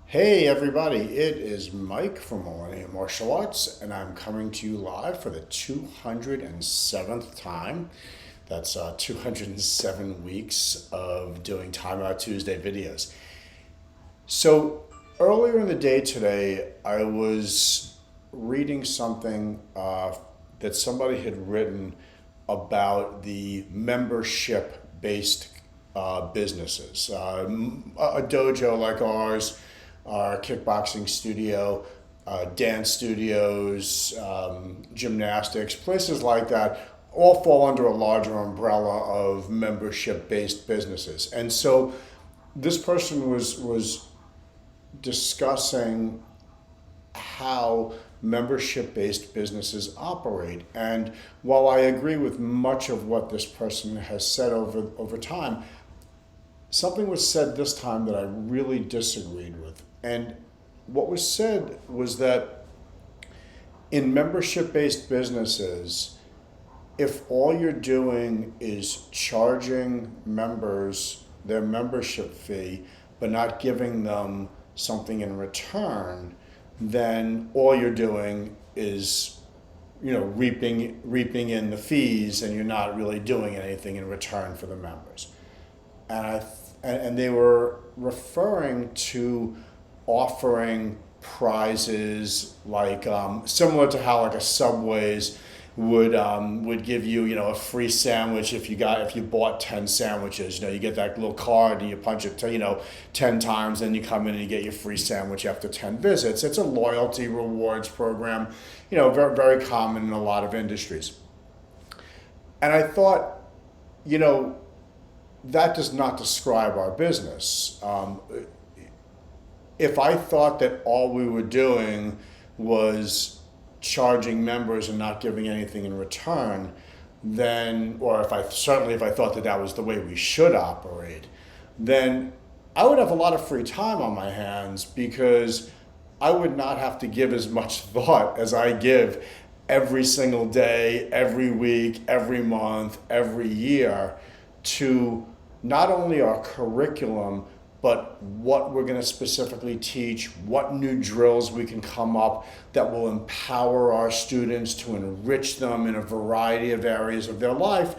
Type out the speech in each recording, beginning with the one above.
Hey everybody, it is Mike from Millennium Martial Arts, and I'm coming to you live for the 207th time. That's 207 weeks of doing Time Out Tuesday videos. So earlier in the day today, I was reading something that somebody had written about the membership-based businesses. A dojo like ours, our kickboxing studio, dance studios, gymnastics, places like that all fall under a larger umbrella of membership-based businesses. And so this person was discussing how membership based businesses operate. And while I agree with much of what this person has said over time, something was said this time that I really disagreed with. And what was said was that in membership based businesses, if all you're doing is charging members their membership fee, but not giving them something in return, then all you're doing is, reaping in the fees, and you're not really doing anything in return for the members. And they were referring to offering prizes like similar to how like a Subway's would give you a free sandwich if you bought 10 sandwiches. You get that little card and you punch it 10 times, and you come in and you get your free sandwich after 10 visits. It's a loyalty rewards program, very, very common in a lot of industries. And I thought, that does not describe our business. If I thought that all we were doing was charging members and not giving anything in return, then, or if I thought that that was the way we should operate, then I would have a lot of free time on my hands, because I would not have to give as much thought as I give every single day, every week, every month, every year to not only our curriculum, but what we're going to specifically teach, what new drills we can come up that will empower our students to enrich them in a variety of areas of their life,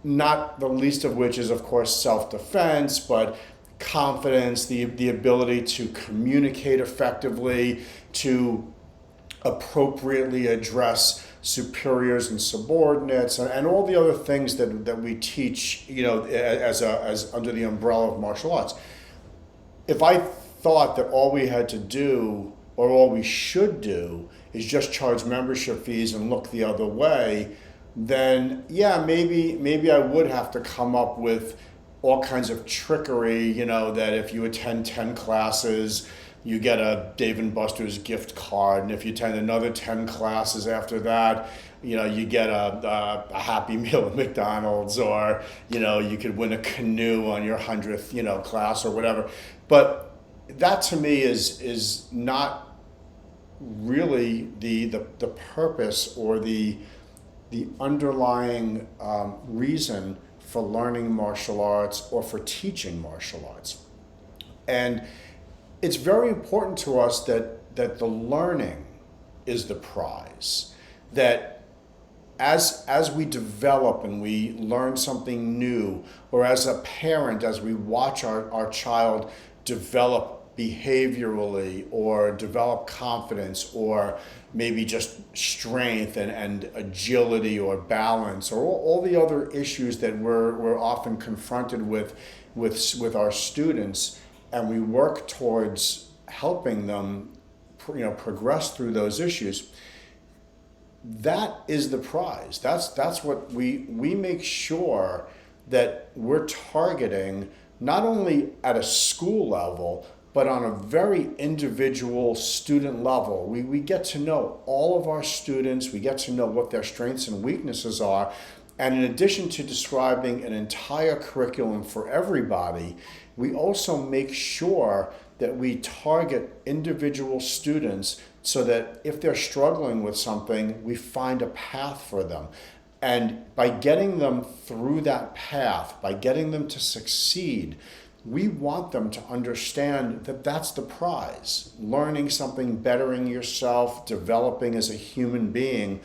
not the least of which is, of course, self-defense, but confidence, the ability to communicate effectively, to appropriately address superiors and subordinates, and all the other things that we teach, as under the umbrella of martial arts. If I thought that all we had to do, or all we should do, is just charge membership fees and look the other way, then yeah, maybe I would have to come up with all kinds of trickery, that if you attend 10 classes, you get a Dave and Buster's gift card, and if you attend another 10 classes after that, you get a Happy Meal at McDonald's, or you could win a canoe on your 100th class or whatever. But that to me is not really the purpose or the underlying reason for learning martial arts or for teaching martial arts. And it's very important to us that the learning is the prize. That as we develop and we learn something new, or as a parent, as we watch our child develop behaviorally, or develop confidence, or maybe just strength and agility or balance, or all the other issues that we're often confronted with our students, and we work towards helping them progress through those issues, that is the prize. That's what we make sure that we're targeting, not only at a school level, but on a very individual student level. We get to know all of our students, we get to know what their strengths and weaknesses are, and in addition to describing an entire curriculum for everybody, we also make sure that we target individual students, so that if they're struggling with something, we find a path for them. And by getting them through that path, by getting them to succeed, we want them to understand that that's the prize. Learning something, bettering yourself, developing as a human being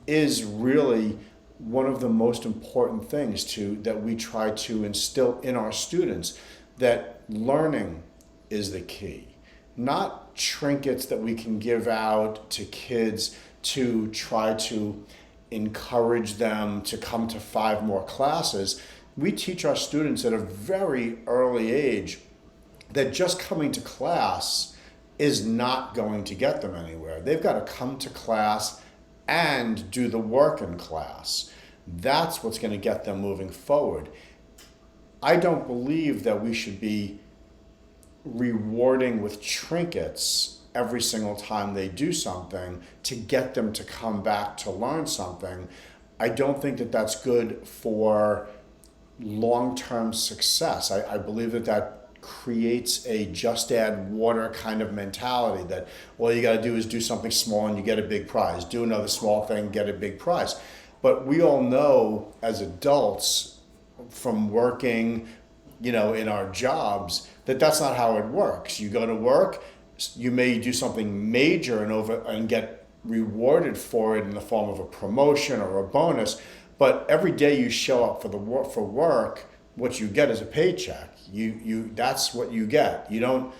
is really one of the most important things that we try to instill in our students, that learning is the key. Not trinkets that we can give out to kids to try to encourage them to come to 5 more classes. We teach our students at a very early age that just coming to class is not going to get them anywhere. They've got to come to class and do the work in class. That's what's going to get them moving forward. I don't believe that we should be rewarding with trinkets every single time they do something to get them to come back to learn something. I don't think that that's good for long-term success. I believe that creates a just add water kind of mentality, that all you got to do is do something small and you get a big prize. Do another small thing, get a big prize. But we all know as adults from working, in our jobs, that that's not how it works. You go to work, you may do something major and get rewarded for it in the form of a promotion or a bonus, but every day you show up for work, what you get is a paycheck. That's what you get. You don't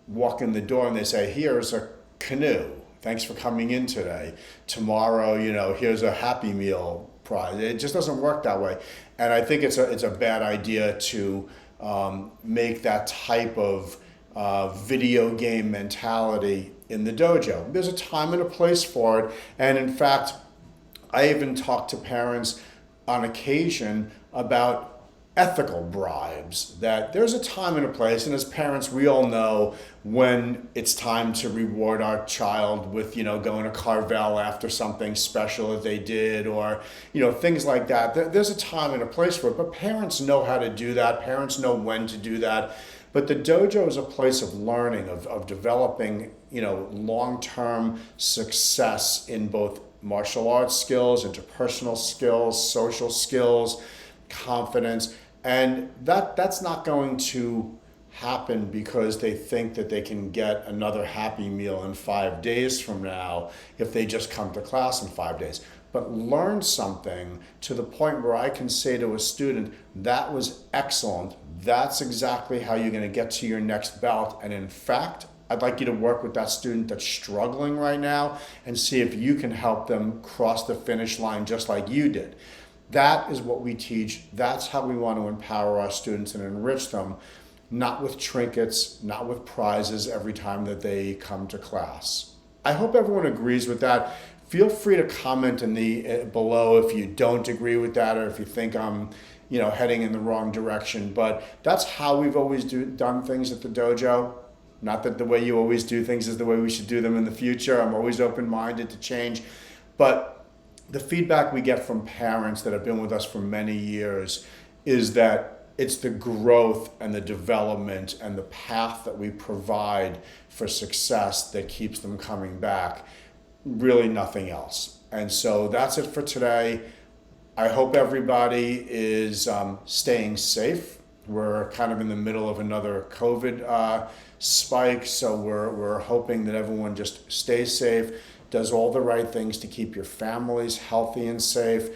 walk in the door and they say, "Here's a canoe. Thanks for coming in today. Tomorrow, here's a Happy Meal prize." It just doesn't work that way. And I think it's a bad idea to make that type of video game mentality in the dojo. There's a time and a place for it. And in fact, I even talk to parents on occasion about ethical bribes, that there's a time and a place, and as parents we all know when it's time to reward our child with going to Carvel after something special that they did, or things like that. There's a time and a place for it, but parents know how to do that. Parents know when to do that. But the dojo is a place of learning, of developing long-term success in both martial arts skills, interpersonal skills, social skills, confidence. And that's not going to happen because they think that they can get another Happy Meal in 5 days from now if they just come to class in 5 days. But learn something to the point where I can say to a student, "That was excellent. That's exactly how you're going to get to your next belt. And in fact, I'd like you to work with that student that's struggling right now and see if you can help them cross the finish line just like you did." That is what we teach. That's how we want to empower our students and enrich them, not with trinkets, not with prizes every time that they come to class. I hope everyone agrees with that. Feel free to comment below if you don't agree with that, or if you think I'm heading in the wrong direction. But that's how we've always done things at the dojo. Not that the way you always do things is the way we should do them in the future. I'm always open-minded to change. But the feedback we get from parents that have been with us for many years is that it's the growth and the development and the path that we provide for success that keeps them coming back. Really nothing else. And so that's it for today. I hope everybody is staying safe. We're kind of in the middle of another COVID spike, so we're hoping that everyone just stays safe, does all the right things to keep your families healthy and safe.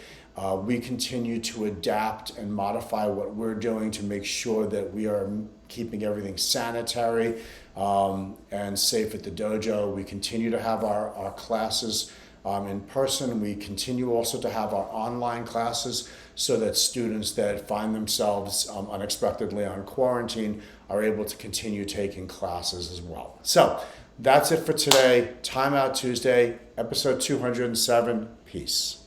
We continue to adapt and modify what we're doing to make sure that we are keeping everything sanitary and safe at the dojo. We continue to have our classes in person. We continue also to have our online classes so that students that find themselves unexpectedly on quarantine are able to continue taking classes as well. So that's it for today. Time Out Tuesday, episode 207. Peace.